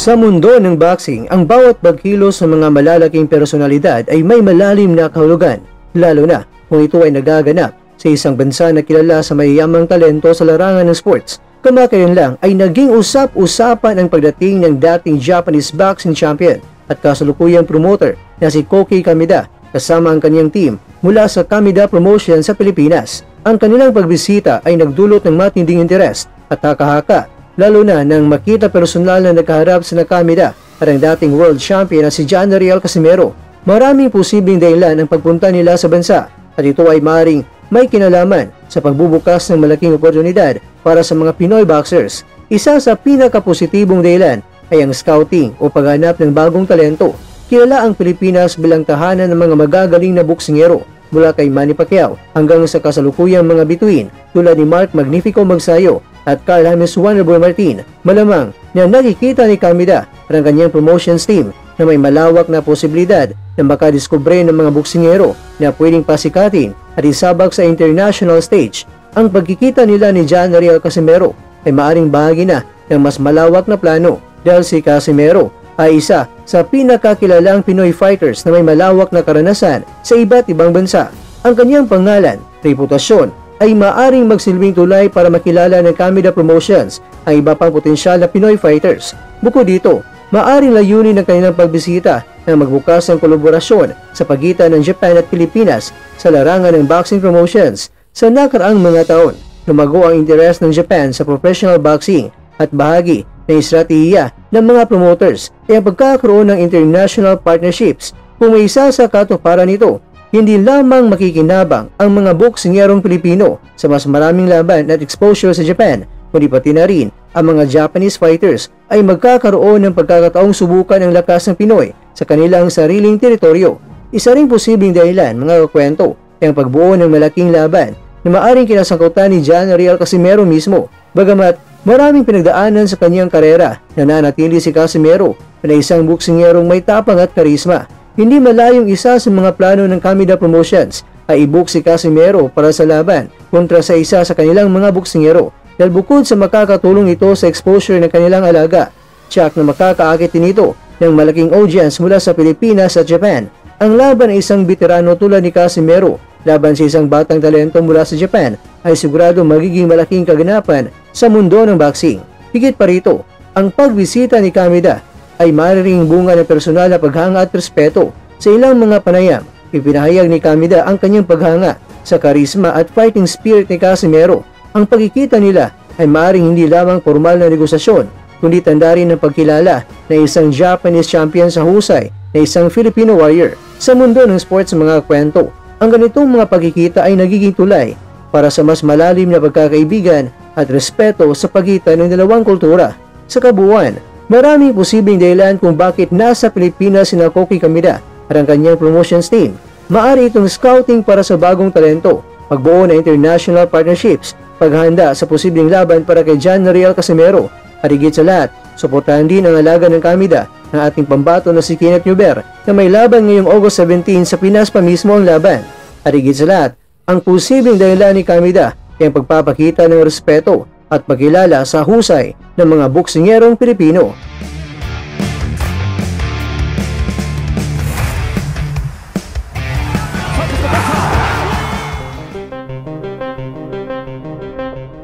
Sa mundo ng boxing, ang bawat pagkilos ng mga malalaking personalidad ay may malalim na kahulugan, lalo na kung ito ay nagaganap sa isang bansa na kilala sa mayayamang talento sa larangan ng sports. Kamakailan lang ay naging usap-usapan ang pagdating ng dating Japanese boxing champion at kasalukuyang promoter na si Koki Kameda kasama ang kanyang team mula sa Kameda Promotion sa Pilipinas. Ang kanilang pagbisita ay nagdulot ng matinding interes at haka-haka, lalo na nang makita personal na nagkaharap sa Kameda at ang dating world champion na si John Riel Casimero. Maraming posibleng dahilan ang pagpunta nila sa bansa at ito ay maaaring may kinalaman sa pagbubukas ng malaking oportunidad para sa mga Pinoy boxers. Isa sa pinakapositibong dahilan ay ang scouting o paghanap ng bagong talento. Kilala ang Pilipinas bilang tahanan ng mga magagaling na boksingero mula kay Manny Pacquiao hanggang sa kasalukuyang mga bituin tulad ni Mark Magnifico Magsayo at Carl James Wonderboy Martin. Malamang na nakikita ni Kameda at ang kanyang promotions team na may malawak na posibilidad na makadiskubre ng mga boksingero na pwedeng pasikatin at isabak sa international stage. Ang pagkikita nila ni John Riel Casimero ay maaring bahagi na ng mas malawak na plano dahil si Casimero ay isa sa pinakakilalang Pinoy fighters na may malawak na karanasan sa iba't ibang bansa. Ang kanyang pangalan, reputasyon, ay maaring magsilbing tulay para makilala ng Kameda Promotions ang iba pang potensyal na Pinoy fighters. Bukod dito, maaring layunin ng kanilang pagbisita na magbukas ng kolaborasyon sa pagitan ng Japan at Pilipinas sa larangan ng boxing promotions. Sa nakaraang mga taon, lumago ang interes ng Japan sa professional boxing at bahagi ng estratehiya ng mga promoters ay ang pagkakaroon ng international partnerships. Kung may isa sa katuparan nito, hindi lamang makikinabang ang mga boksingerong Pilipino sa mas maraming laban at exposure sa Japan, kundi pati na rin ang mga Japanese fighters ay magkakaroon ng pagkakataong subukan ang lakas ng Pinoy sa kanilang sariling teritoryo. Isa ring posibleng dahilan, mga kakwento, ay ang pagbuo ng malaking laban na maaring kinasangkutan ni John Riel Casimero mismo. Bagamat maraming pinagdaanan sa kanyang karera, nananatili si Casimero na isang boksingerong may tapang at karisma. Hindi malayong isa sa mga plano ng Kameda Promotions ay i-book si Casimero para sa laban kontra sa isa sa kanilang mga boksingero dahil bukod sa makakatulong ito sa exposure ng kanilang alaga, tiyak na makakaakit din ito ng malaking audience mula sa Pilipinas at Japan. Ang laban ay isang veterano tulad ni Casimero laban sa isang batang talento mula sa Japan ay sigurado magiging malaking kaganapan sa mundo ng boxing. Higit pa rito, ang pagbisita ni Kameda ay maaaring bunga ng personal na paghanga at respeto sa ilang mga panayam. Ipinahayag ni Kameda ang kanyang paghanga sa karisma at fighting spirit ni Casimero. Ang pagkikita nila ay maaaring hindi lamang formal na negosasyon, kundi tanda rin ng pagkilala na isang Japanese champion sa husay na isang Filipino warrior. Sa mundo ng sports, mga kwento, ang ganitong mga pagkikita ay nagiging tulay para sa mas malalim na pagkakaibigan at respeto sa pagitan ng dalawang kultura. Sa kabuuan, maraming posibleng dahilan kung bakit nasa Pilipinas si Koki Kameda at ang kanyang promotions team. Maaari itong scouting para sa bagong talento, pagbuo ng international partnerships, paghahanda sa posibleng laban para kay John Riel Casimero, at higit sa lahat, suportahan din ang alaga ng Kameda ng ating pambato na si Kenneth Ñuber na may laban ngayong August 17 sa Pinas pa mismo ang laban. At higit sa lahat, ang posibleng dahilan ni Kameda ay ang pagpapakita ng respeto at pagkilala sa husay ng mga boksingerong Pilipino.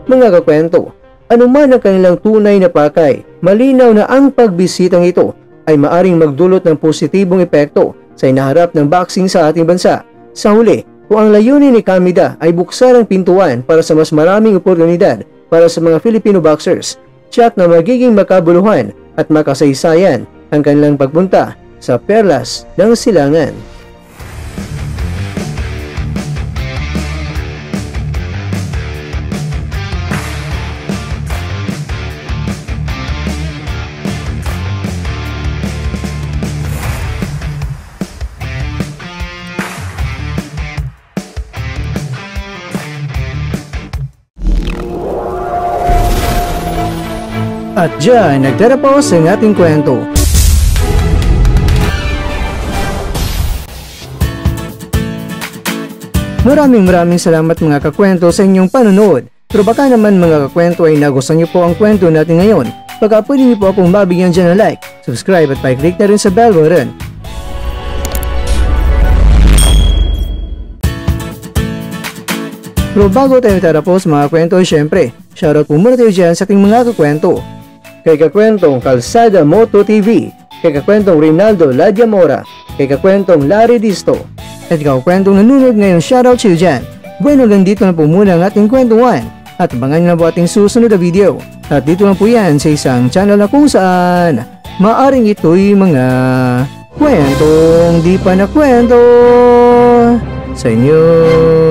Mga kakwento, anuman ang kanilang tunay na pakay, malinaw na ang pagbisitang ito ay maaring magdulot ng positibong epekto sa hinaharap ng boxing sa ating bansa. Sa huli, kung ang layunin ni Kameda ay buksan ang pintuan para sa mas maraming oportunidad para sa mga Filipino boxers, tiyak na magiging makabuluhan at makasaysayan ang kanilang pagpunta sa Perlas ng Silangan. At dyan, nagtatapos ang ating kwento. Maraming salamat mga kakwento sa inyong panonood. Pero baka naman mga kakwento ay nagustuhan niyo po ang kwento natin ngayon. baka pwede niyo po akong mabigyan dyan ng like, subscribe at pa-click na rin sa bell button. Pero bago tayo tatapos mga kwento, syempre, shoutout po muna tayo dyan sa ating mga kakwento. Kay Kakwentong Calzada Moto TV, kay Kakwentong Rinaldo Ladiamora, kay Kakwentong Larry Disto, at kakwentong nanonood ngayon, shoutout sa iyo dyan. Bueno, hanggang dito na po muna ang ating kwentuhan, at abangan nyo na po ating susunod na video. At dito lang po yan sa isang channel na kung saan maaring ito'y mga kwentong di pa na kwento sa inyo.